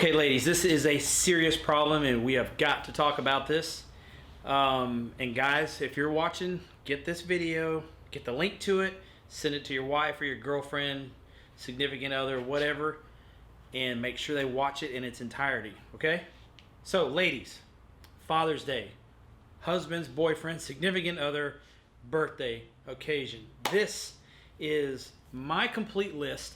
Okay, ladies, this is a serious problem and we have got to talk about this. And guys, if you're watching, get this video, get the link to it, send it to your wife or your girlfriend, significant other, whatever, and make sure they watch it in its entirety, okay? So, ladies, Father's Day, husband's, boyfriend, significant other, birthday, occasion. This is my complete list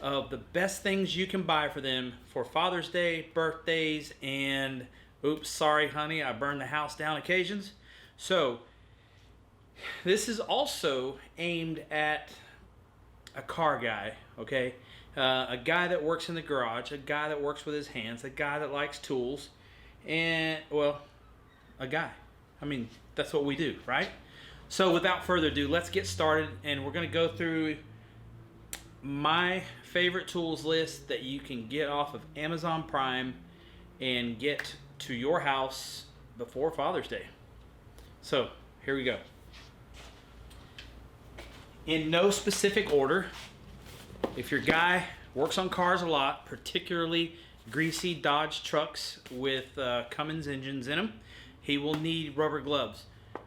of the best things you can buy for them for Father's Day, birthdays, and oops, sorry honey, I burned the house down occasions. So this is also aimed at a car guy, okay? A guy that works in the garage, a guy that works with his hands, a guy that likes tools, and, well, a guy. I mean, that's what we do, right? So without further ado, let's get started, and we're going to go through my favorite tools list that you can get off of Amazon Prime and get to your house before Father's Day. So here we go. In no specific order, if your guy works on cars a lot, particularly greasy Dodge trucks with Cummins engines in them, he will need rubber gloves.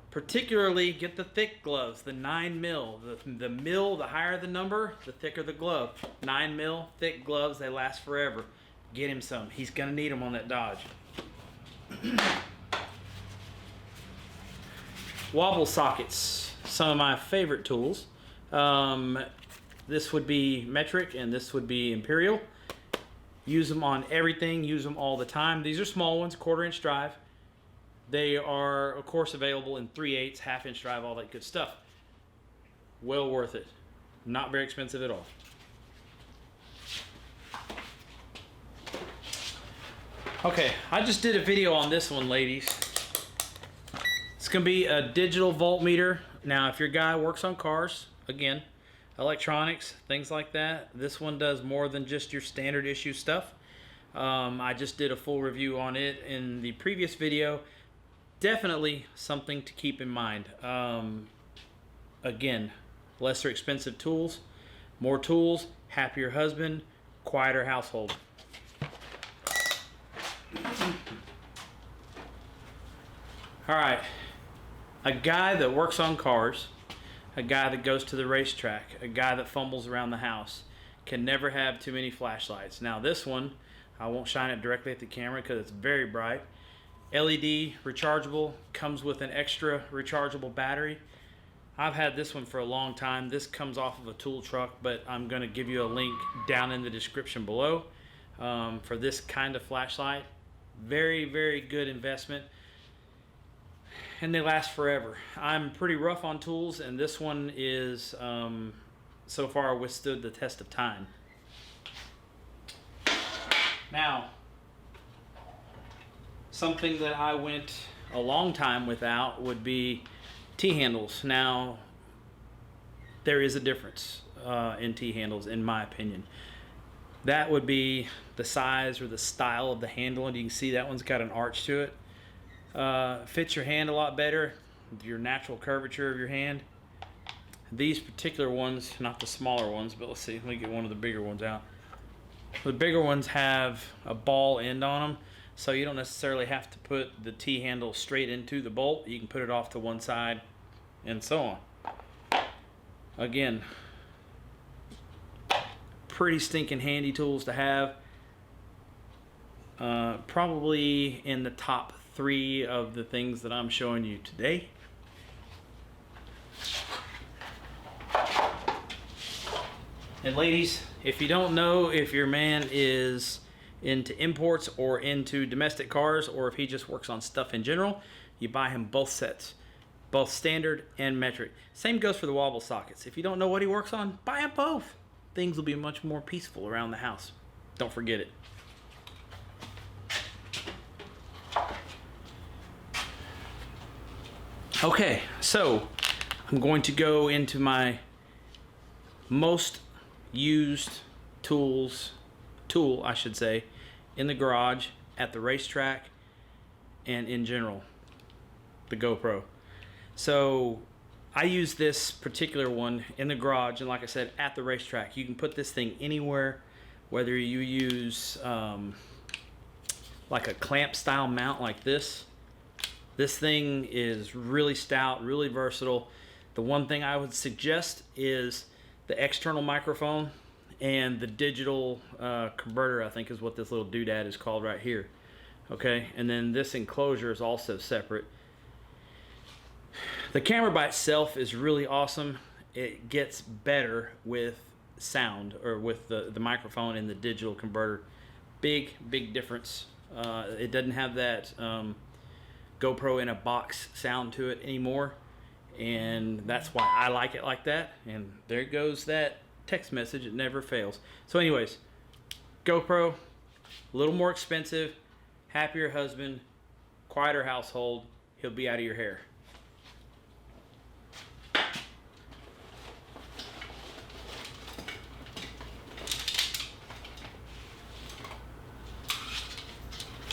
Particularly, get the thick gloves, the 9 mil. The mil, the higher the number, the thicker the glove. 9 mil, thick gloves, they last forever. Get him some. He's going to need them on that Dodge. Wobble sockets, some of my favorite tools. This would be metric and this would be imperial. Use them on everything, use them all the time. These are small ones, 1/4 inch drive. They are, of course, available in 3/8, 1/2 inch drive, all that good stuff. Well worth it. Not very expensive at all. Okay, I just did a video on this one, ladies. It's going to be a digital voltmeter. Now, if your guy works on cars, again, electronics, things like that, this one does more than just your standard issue stuff. I just did a full review on it in the previous video. Definitely something to keep in mind. Again, lesser expensive tools, more tools, happier husband, quieter household. All right, a guy that works on cars, a guy that goes to the racetrack, a guy that fumbles around the house can never have too many flashlights. Now this one, I won't shine it directly at the camera because it's very bright. LED, rechargeable, comes with an extra rechargeable battery. I've had this one for a long time. This comes off of a tool truck, but I'm going to give you a link down in the description below for this kind of flashlight. Very, very good investment, and they last forever. I'm pretty rough on tools, and this one is so far withstood the test of time. Now, something that I went a long time without would be T-handles. Now, there is a difference in T-handles, in my opinion. That would be the size or the style of the handle, and you can see that one's got an arch to it. Fits your hand a lot better, your natural curvature of your hand. These particular ones, not the smaller ones, but let's see, let me get one of the bigger ones out. The bigger ones have a ball end on them, so you don't necessarily have to put the T-handle straight into the bolt. You can put it off to one side and so on. Again, pretty stinking handy tools to have. Probably in the top 3 of the things that I'm showing you today. And ladies, if you don't know if your man is into imports or into domestic cars, or if he just works on stuff in general, you buy him both sets, both standard and metric. Same goes for the wobble sockets. If you don't know what he works on, buy him both. Things will be much more peaceful around the house. Don't forget it. Okay, so I'm going to go into my most used tool, I should say, in the garage, at the racetrack, and in general, the GoPro. So I use this particular one in the garage, and like I said, at the racetrack. You can put this thing anywhere, whether you use like a clamp style mount like this. This thing is really stout, really versatile. The one thing I would suggest is the external microphone and the digital converter, I think is what this little doodad is called right here. Okay, and then this enclosure is also separate. The camera by itself is really awesome. It gets better with sound, or with the microphone and the digital converter. Big difference. It doesn't have that GoPro in a box sound to it anymore, and that's why I like it like that. And there goes that text message, it never fails. So anyways, GoPro, a little more expensive, happier husband, quieter household, he'll be out of your hair.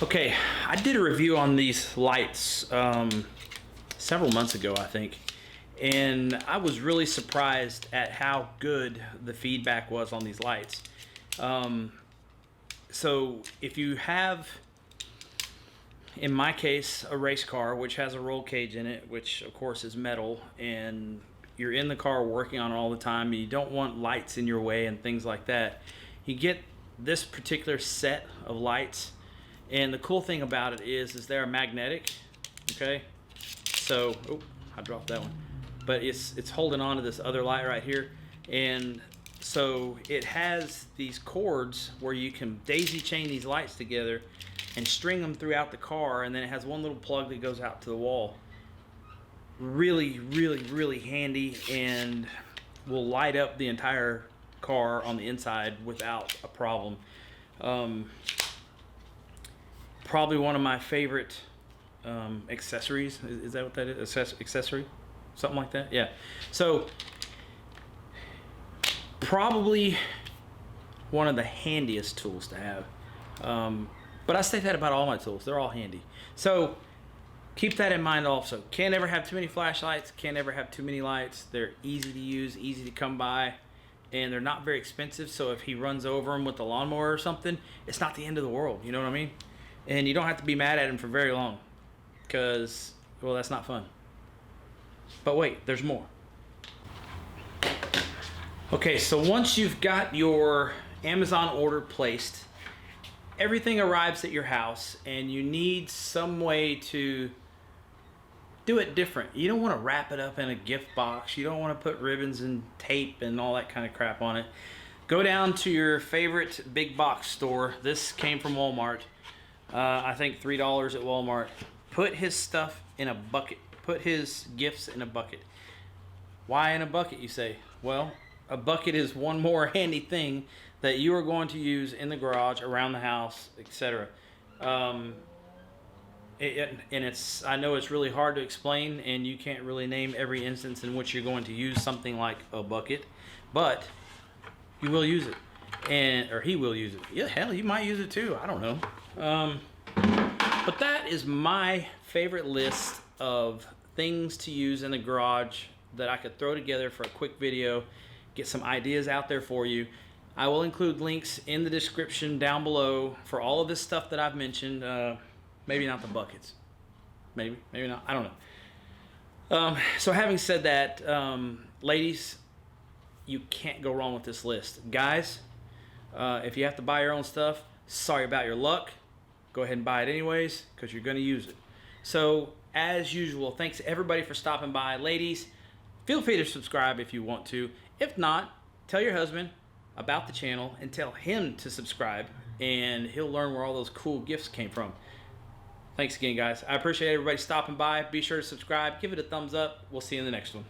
Okay, I did a review on these lights several months ago, I think, and I was really surprised at how good the feedback was on these lights. So if you have, in my case, a race car which has a roll cage in it, which of course is metal, and you're in the car working on it all the time, and you don't want lights in your way and things like that, you get this particular set of lights. And the cool thing about it is they're magnetic, okay? So, oh, I dropped that one. But it's holding on to this other light right here. And so it has these cords where you can daisy chain these lights together and string them throughout the car, and then it has one little plug that goes out to the wall. Really handy, and will light up the entire car on the inside without a problem. Probably one of my favorite accessories. Is that what that is? Accessory? Something like that? Yeah. So, probably one of the handiest tools to have. But I say that about all my tools. They're all handy. So, keep that in mind also. Can't ever have too many flashlights. Can't ever have too many lights. They're easy to use, easy to come by, and they're not very expensive. So, if he runs over them with the lawnmower or something, it's not the end of the world. You know what I mean? And you don't have to be mad at him for very long, because, well, that's not fun. But wait, there's more. Okay, so once you've got your Amazon order placed, everything arrives at your house, and you need some way to do it different. You don't want to wrap it up in a gift box. You don't want to put ribbons and tape and all that kind of crap on it. Go down to your favorite big box store. This came from Walmart. I think $3 at Walmart. Put his stuff in a bucket. Put his gifts in a bucket. Why in a bucket, you say? Well, a bucket is one more handy thing that you are going to use in the garage, around the house, etc. And I know it's really hard to explain, and you can't really name every instance in which you're going to use something like a bucket, but you will use it, or he will use it. Yeah, hell, you might use it too. I don't know. But that is my favorite list of things to use in the garage that I could throw together for a quick video, get some ideas out there for you. I will include links in the description down below for all of this stuff that I've mentioned. Maybe not the buckets. Maybe not. I don't know. So having said that, ladies, you can't go wrong with this list. Guys, if you have to buy your own stuff, sorry about your luck. Go ahead and buy it anyways, because you're going to use it. So, as usual, thanks everybody for stopping by. Ladies, feel free to subscribe if you want to. If not, tell your husband about the channel and tell him to subscribe, and he'll learn where all those cool gifts came from. Thanks again, guys. I appreciate everybody stopping by. Be sure to subscribe. Give it a thumbs up. We'll see you in the next one.